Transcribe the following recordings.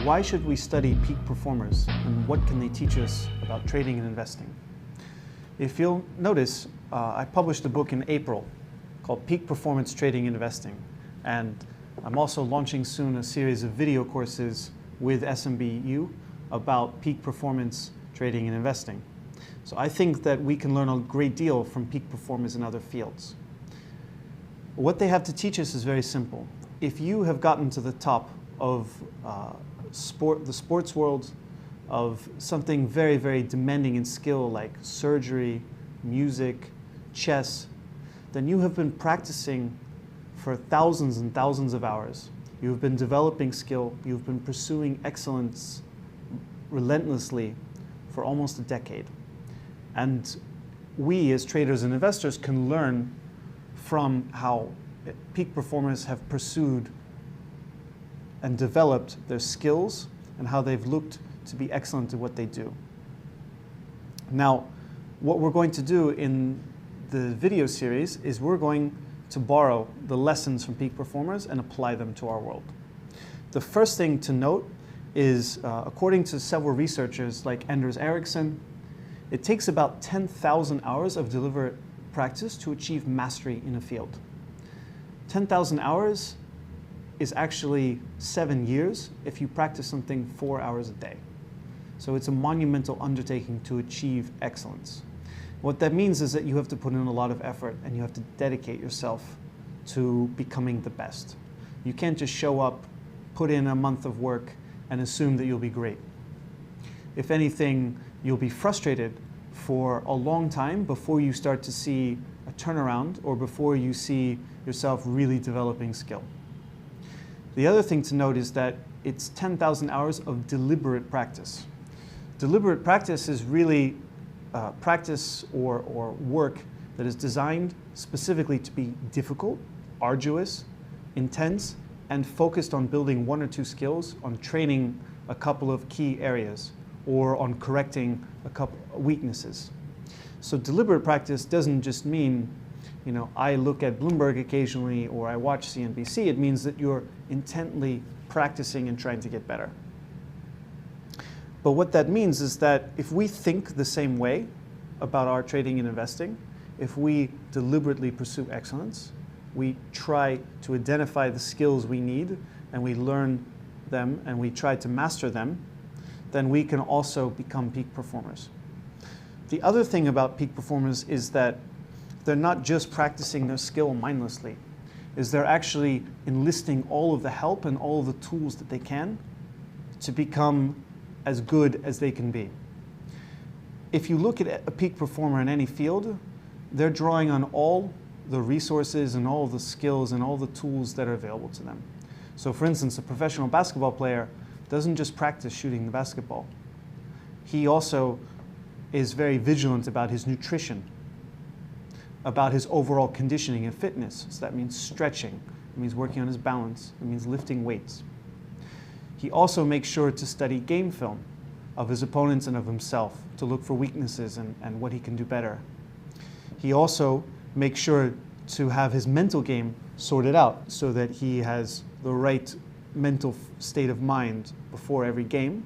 Why should we study peak performers, and what can they teach us about trading and investing? If you'll notice, I published a book in April called Peak Performance Trading and Investing, and I'm also launching soon a series of video courses with SMBU about peak performance trading and investing. So I think that we can learn a great deal from peak performers in other fields. What they have to teach us is very simple. If you have gotten to the top of the sports world, of something very, very demanding in skill like surgery, music, chess, then you have been practicing for thousands and thousands of hours. You have been developing skill, you've been pursuing excellence relentlessly for almost a decade. And we as traders and investors can learn from how peak performers have pursued and developed their skills and how they've looked to be excellent at what they do. Now, what we're going to do in the video series is we're going to borrow the lessons from peak performers and apply them to our world. The first thing to note is, according to several researchers like Anders Ericsson, it takes about 10,000 hours of deliberate practice to achieve mastery in a field. 10,000 hours is actually 7 years if you practice something 4 hours a day. So it's a monumental undertaking to achieve excellence. What that means is that you have to put in a lot of effort and you have to dedicate yourself to becoming the best. You can't just show up, put in a month of work, and assume that you'll be great. If anything, you'll be frustrated for a long time before you start to see a turnaround or before you see yourself really developing skill. The other thing to note is that it's 10,000 hours of deliberate practice. Deliberate practice is really practice or work that is designed specifically to be difficult, arduous, intense, and focused on building one or two skills, on training a couple of key areas, or on correcting a couple weaknesses. So deliberate practice doesn't just mean, I look at Bloomberg occasionally or I watch CNBC. It means that you're intently practicing and trying to get better. But what that means is that if we think the same way about our trading and investing, if we deliberately pursue excellence, we try to identify the skills we need and we learn them and we try to master them, then we can also become peak performers. The other thing about peak performers is that they're not just practicing their skill mindlessly, is they're actually enlisting all of the help and all of the tools that they can to become as good as they can be. If you look at a peak performer in any field, they're drawing on all the resources and all the skills and all the tools that are available to them. So for instance, a professional basketball player doesn't just practice shooting the basketball. He also is very vigilant about his nutrition, about his overall conditioning and fitness. So that means stretching, it means working on his balance, it means lifting weights. He also makes sure to study game film of his opponents and of himself to look for weaknesses and what he can do better. He also makes sure to have his mental game sorted out so that he has the right mental state of mind before every game,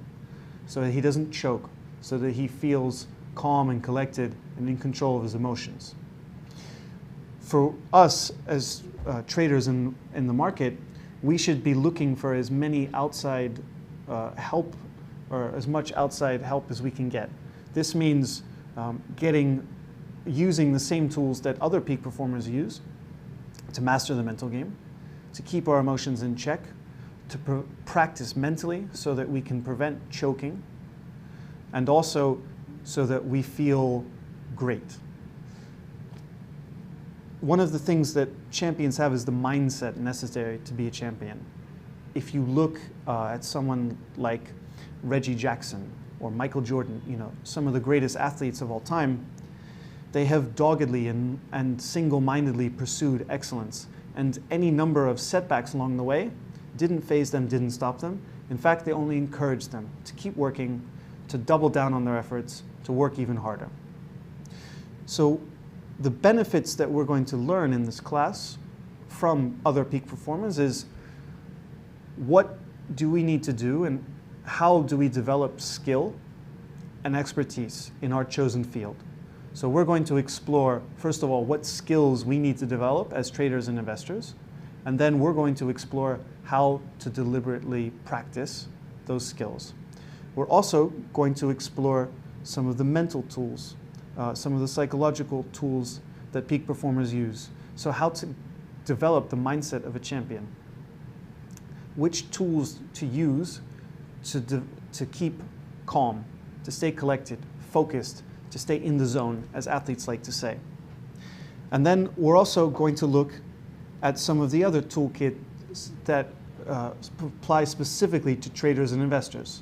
so that he doesn't choke, so that he feels calm and collected and in control of his emotions. For us as traders in the market, we should be looking for as many outside help or as much outside help as we can get. This means using the same tools that other peak performers use to master the mental game, to keep our emotions in check, to practice mentally so that we can prevent choking, and also so that we feel great. One of the things that champions have is the mindset necessary to be a champion. If you look at someone like Reggie Jackson or Michael Jordan, some of the greatest athletes of all time, they have doggedly and single-mindedly pursued excellence. And any number of setbacks along the way didn't faze them, didn't stop them. In fact, they only encouraged them to keep working, to double down on their efforts, to work even harder. So the benefits that we're going to learn in this class from other peak performers is what do we need to do and how do we develop skill and expertise in our chosen field. So we're going to explore, first of all, what skills we need to develop as traders and investors, and then we're going to explore how to deliberately practice those skills. We're also going to explore some of the mental tools, some of the psychological tools that peak performers use. So how to develop the mindset of a champion. Which tools to use to keep calm, to stay collected, focused, to stay in the zone, as athletes like to say. And then we're also going to look at some of the other toolkits that apply specifically to traders and investors.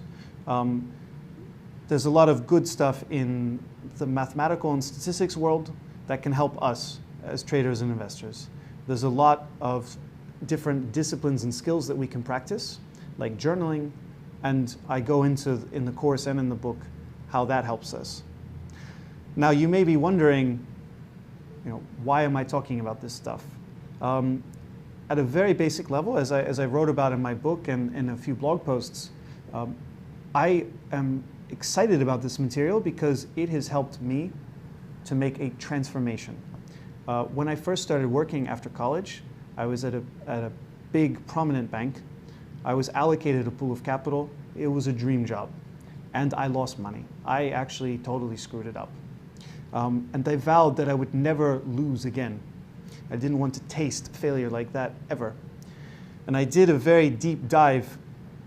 There's a lot of good stuff in the mathematical and statistics world that can help us as traders and investors. There's a lot of different disciplines and skills that we can practice, like journaling, and I go into, in the course and in the book, how that helps us. Now you may be wondering, why am I talking about this stuff? At a very basic level, as I wrote about in my book and in a few blog posts, I am excited about this material because it has helped me to make a transformation. When I first started working after college, I was at a big, prominent bank. I was allocated a pool of capital. It was a dream job. And I lost money. I actually totally screwed it up. And I vowed that I would never lose again. I didn't want to taste failure like that ever. And I did a very deep dive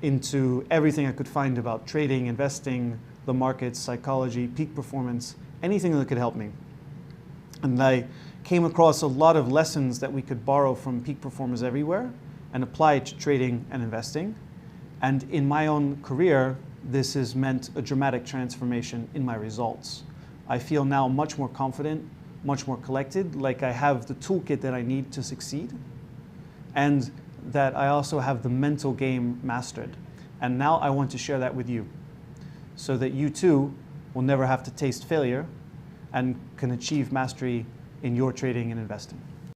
into everything I could find about trading, investing, the markets, psychology, peak performance, anything that could help me. And I came across a lot of lessons that we could borrow from peak performers everywhere and apply it to trading and investing. And in my own career, this has meant a dramatic transformation in my results. I feel now much more confident, much more collected, like I have the toolkit that I need to succeed, and that I also have the mental game mastered. And now I want to share that with you, so that you too will never have to taste failure and can achieve mastery in your trading and investing.